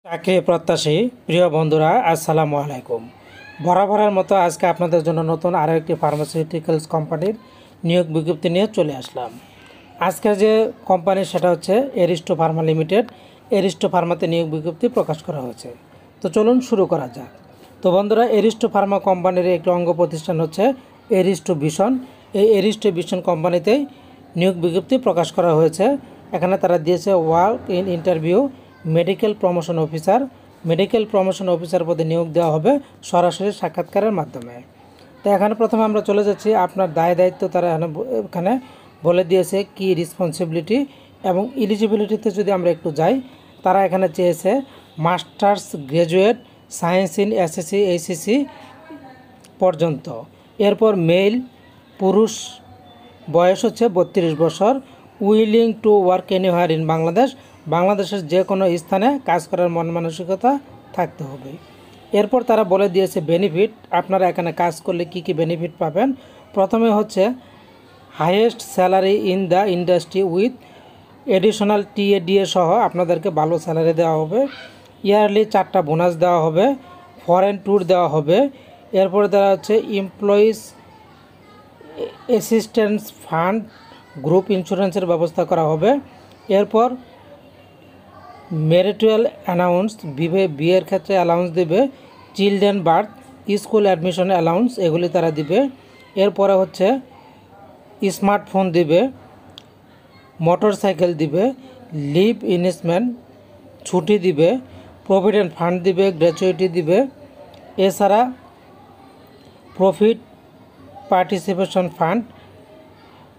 চাকরি প্রত্যাশী প্রিয় বন্ধুরা, আসসালামু আলাইকুম। বরাবরের মতো আজকে আপনাদের জন্য নতুন আরও একটি ফার্মাসিউটিক্যালস কোম্পানির নিয়োগ বিজ্ঞপ্তি নিয়ে চলে আসলাম। আজকের যে কোম্পানি সেটা হচ্ছে এরিস্টো ফার্মা লিমিটেড। এরিস্টো ফার্মাতে নিয়োগ বিজ্ঞপ্তি প্রকাশ করা হয়েছে। তো চলুন শুরু করা যাক। তো বন্ধুরা, এরিস্টো ফার্মা কোম্পানির একটি অঙ্গ প্রতিষ্ঠান হচ্ছে এরিস্টো ভিশন। এই এরিস্টো ভিশন কোম্পানিতেই নিয়োগ বিজ্ঞপ্তি প্রকাশ করা হয়েছে। এখানে তারা দিয়েছে work in interview medical promotion officer. Medical promotion officer পদে নিয়োগ দেওয়া হবে সরাসরি সাক্ষাৎকারের মাধ্যমে। তো এখানে প্রথমে আমরা চলে যাচ্ছি আপনার দায় দায়িত্ব। তারা এখানে বলে দিয়েছে কি রেসপন্সিবিলিটি এবং এলিজিবিলিটিতে যদি আমরা একটু যাই, তারা এখানে চেয়েছে masters graduate science in SSC HSC পর্যন্ত। এরপর মেল পুরুষ, বয়স হচ্ছে 32 বছর, willing to work anywhere in Bangladesh. বাংলাদেশের যে কোনো স্থানে কাজ করার মন মানসিকতা থাকতে হবে। এরপর তারা বলে দিয়েছে বেনিফিট, আপনারা এখানে কাজ করলে কি কি বেনিফিট পাবেন। প্রথমে হচ্ছে highest salary in the industry with additional TA DA সহ আপনাদেরকে ভালো স্যালারি দেওয়া হবে। ইয়ারলি 4টা বোনাস দেওয়া হবে, ফরেন ট্যুর দেওয়া হবে। এরপরে দেওয়া হচ্ছে এমপ্লয়িজ অ্যাসিস্ট্যান্স ফান্ড, গ্রুপ ইন্স্যুরেন্সের ব্যবস্থা করা হবে। এরপর ম্যারিটাল অ্যালাউন্স, বিয়ের ক্ষেত্রে অ্যালাউন্স দেবে। Children birth, school admission allowance, এগুলি তারা দিবে। এরপরে হচ্ছে স্মার্টফোন দিবে, মোটর সাইকেল দিবে, লিভ ইনভেস্টমেন্ট ছুটি দিবে, প্রভিডেন্ট ফান্ড দিবে, গ্র্যাচুইটি দিবে। এছাড়া প্রফিট পার্টিসিপেশন ফান্ড,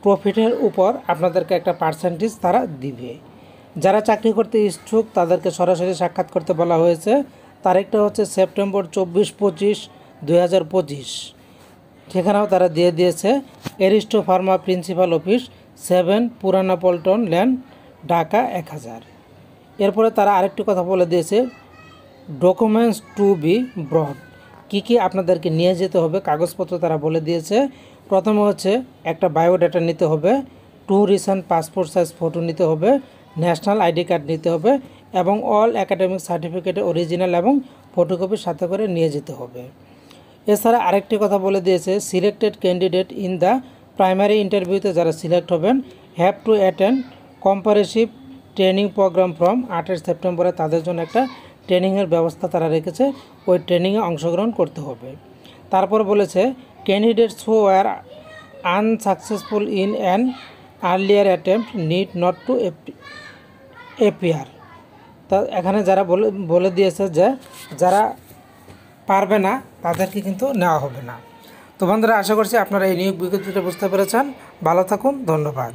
প্রফিটের উপর আপনাদেরকে একটা পার্সেন্টেজ তারা দিবে। যারা চাকরি করতে ইচ্ছুক তাদেরকে সরাসরি সাক্ষাৎ করতে বলা হয়েছে। তারিখটা হচ্ছে সেপ্টেম্বর 24-25, 2025। ঠিকানাও তারা দিয়ে দিয়েছে এরিস্টো ফার্মা প্রিন্সিপাল অফিস, 7 পুরানা পল্টন লেন, ঢাকা 1000। এরপরে তারা আরেকটি কথা বলে দিয়েছে ডকুমেন্টস টু বি ব্রড, কী কী আপনাদেরকে নিয়ে যেতে হবে কাগজপত্র তারা বলে দিয়েছে। প্রথমে হচ্ছে একটা বায়োডাটা নিতে হবে, 2 রিসেন্ট পাসপোর্ট সাইজ ফটো নিতে হবে, ন্যাশনাল আইডি কার্ড নিতে হবে এবং অল একাডেমিক সার্টিফিকেটের অরিজিনাল এবং ফটোকপির সাথে করে নিয়ে যেতে হবে। এছাড়া আরেকটি কথা বলে দিয়েছে selected candidate in the primary ইন্টারভিউতে যারা সিলেক্ট হবেন have to attend comparative training program from 8 সেপ্টেম্বরে তাদের জন্য একটা ট্রেনিংয়ের ব্যবস্থা তারা রেখেছে, ওই ট্রেনিংয়ে অংশগ্রহণ করতে হবে। তারপর বলেছে candidates who are unsuccessful in an earlier attempt need not to appear. তা এখানে যারা বলে দিয়েছে যে যারা পারবে না তাদেরকে কিন্তু নেওয়া হবে না। তো বন্ধুরা, আশা করছি আপনারা এই নিয়োগ বিজ্ঞপ্তিটা বুঝতে পেরেছেন। ভালো থাকুন, ধন্যবাদ।